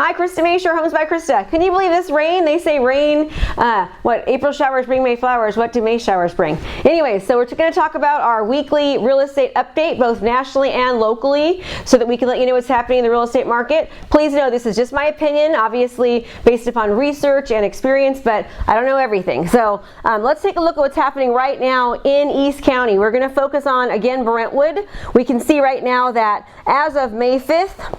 Hi, Krista Mashore, Homes by Krista. Can you believe this rain? They say rain, April showers bring May flowers. What do May showers bring? Anyway, so we're going to talk about our weekly real estate update, both nationally and locally, so that we can let you know what's happening in the real estate market. Please know this is just my opinion, obviously based upon research and experience, but I don't know everything. So let's take a look at what's happening right now in East County. We're going to focus on, again, Brentwood. We can see right now that as of May 5th,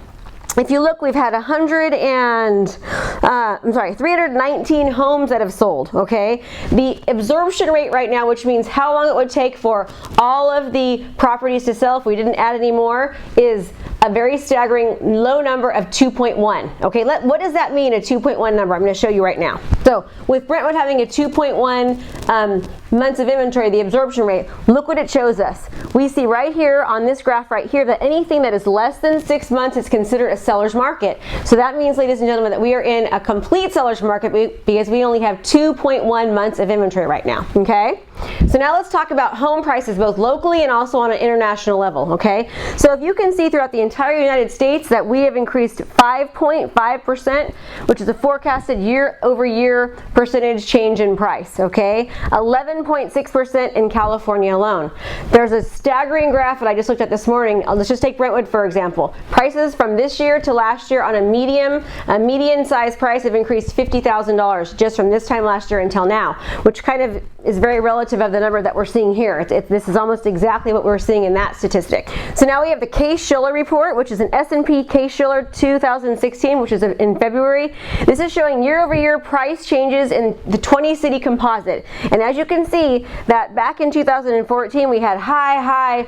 if you look, we've had 319 homes that have sold, okay? The absorption rate right now, which means how long it would take for all of the properties to sell if we didn't add any more, is a very staggering low number of 2.1, okay? What does that mean, a 2.1 number? I'm gonna show you right now. So with Brentwood having a 2.1 months of inventory, the absorption rate, look what it shows us. We see right here on this graph right here that anything that is less than 6 months is considered a seller's market. So that means, ladies and gentlemen, that we are in a complete seller's market because we only have 2.1 months of inventory right now, okay? So now let's talk about home prices both locally and also on an international level, okay? So if you can see throughout the entire United States that we have increased 5.5%, which is a forecasted year-over-year percentage change in price, okay? 11.6% in California alone. There's a staggering graph that I just looked at this morning. Let's just take Brentwood for example. Prices from this year to last year on a median size price have increased $50,000 just from this time last year until now, which kind of is very relative of the number that we're seeing here. This is almost exactly what we're seeing in that statistic. So now we have the CaseShiller report, which is an S&P CaseShiller 2016, which is in February. This is showing year-over-year price changes in the 20-city composite. And as you can see, that back in 2014, we had high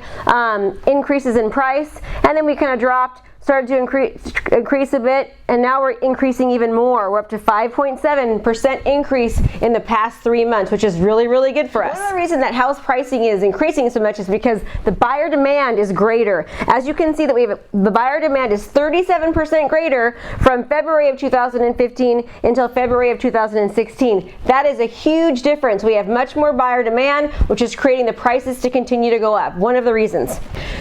increases in price, and then we kind of started to increase a bit, and now we're increasing even more. We're up to 5.7% increase in the past 3 months, which is really, really good for us. One of the reasons that house pricing is increasing so much is because the buyer demand is greater. As you can see that the buyer demand is 37% greater from February of 2015 until February of 2016. That is a huge difference. We have much more buyer demand, which is creating the prices to continue to go up. One of the reasons.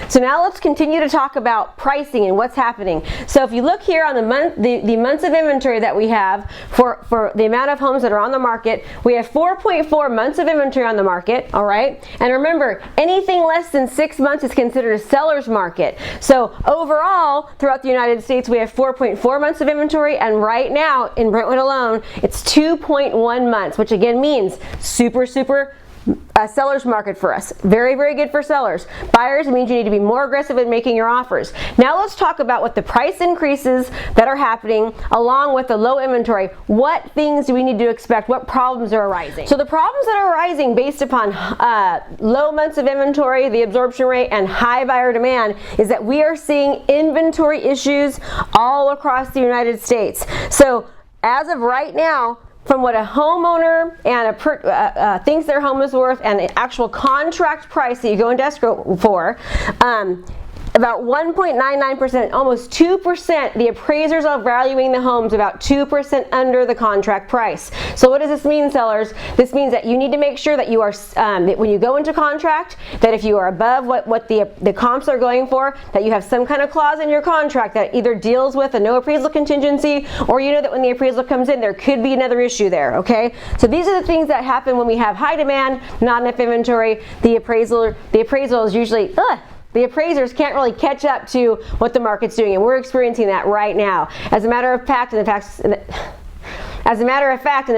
So now let's continue to talk about pricing and what's happening. So if you look here on the months of inventory that we have for the amount of homes that are on the market, we have 4.4 months of inventory on the market, all right? And remember, anything less than 6 months is considered a seller's market. So overall, throughout the United States, we have 4.4 months of inventory, and right now in Brentwood alone, it's 2.1 months, which again means super seller's market for us. Very, very good for sellers. Buyers, it means you need to be more aggressive in making your offers. Now let's talk about what the price increases that are happening along with the low inventory. What things do we need to expect? What problems are arising? So the problems that are arising based upon low months of inventory, the absorption rate, and high buyer demand is that we are seeing inventory issues all across the United States. So as of right now, from what a homeowner and thinks their home is worth and the actual contract price that you go into escrow for, about 1.99%, almost 2%, the appraisers are valuing the homes about 2% under the contract price. So what does this mean, sellers? This means that you need to make sure that you are, that when you go into contract, that if you are above what the comps are going for, that you have some kind of clause in your contract that either deals with a no appraisal contingency, or you know that when the appraisal comes in, there could be another issue there, okay? So these are the things that happen when we have high demand, not enough inventory. The appraisal is usually, the appraisers can't really catch up to what the market's doing, and we're experiencing that right now. As a matter of fact, in the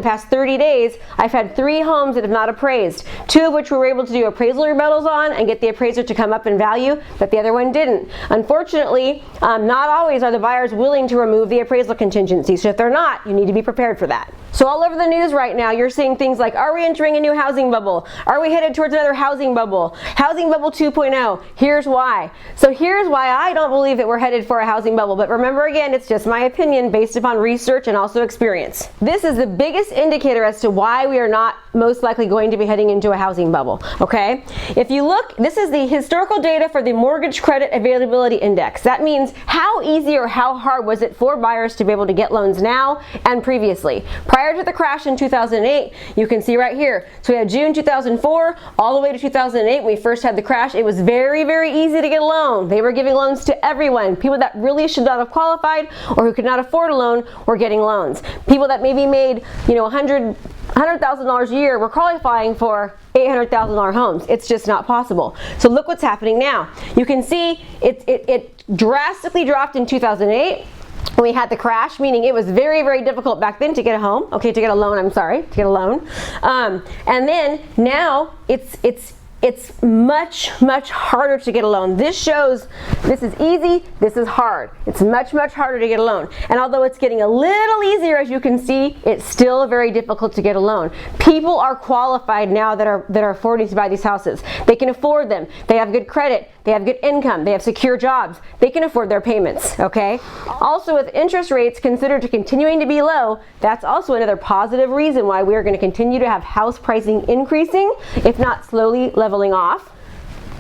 past 30 days, I've had 3 homes that have not appraised, 2 of which we were able to do appraisal rebuttals on and get the appraiser to come up in value, but the other one didn't. Unfortunately, not always are the buyers willing to remove the appraisal contingency, so if they're not, you need to be prepared for that. So all over the news right now, you're seeing things like, are we entering a new housing bubble? Are we headed towards another housing bubble? Housing bubble 2.0. Here's why. So here's why I don't believe that we're headed for a housing bubble, but remember again, it's just my opinion based upon research and also experience. This is the biggest indicator as to why we are not most likely going to be heading into a housing bubble, okay? If you look, this is the historical data for the Mortgage Credit Availability Index. That means how easy or how hard was it for buyers to be able to get loans now and previously. Prior prior to the crash in 2008, you can see right here. So we had June 2004 all the way to 2008 when we first had the crash. It was very, very easy to get a loan. They were giving loans to everyone. People that really should not have qualified or who could not afford a loan were getting loans. People that maybe made, you know, $100,000 a year were qualifying for $800,000 homes. It's just not possible. So look what's happening now. You can see it drastically dropped in 2008 when we had the crash, meaning it was very, very difficult back then to get a home. Okay, to get a loan, I'm sorry, to get a loan. And then now it's much, much harder to get a loan. This shows this is easy, this is hard. It's much, much harder to get a loan. And although it's getting a little easier, as you can see, it's still very difficult to get a loan. People are qualified now that are affording to buy these houses. They can afford them. They have good credit. They have good income. They have secure jobs. They can afford their payments, okay? Also, with interest rates considered to continuing to be low, that's also another positive reason why we are going to continue to have house pricing increasing, if not slowly leveling off.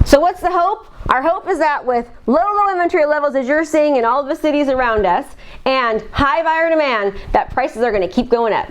So what's the hope? Our hope is that with low inventory levels, as you're seeing in all of the cities around us, and high buyer demand, that prices are going to keep going up.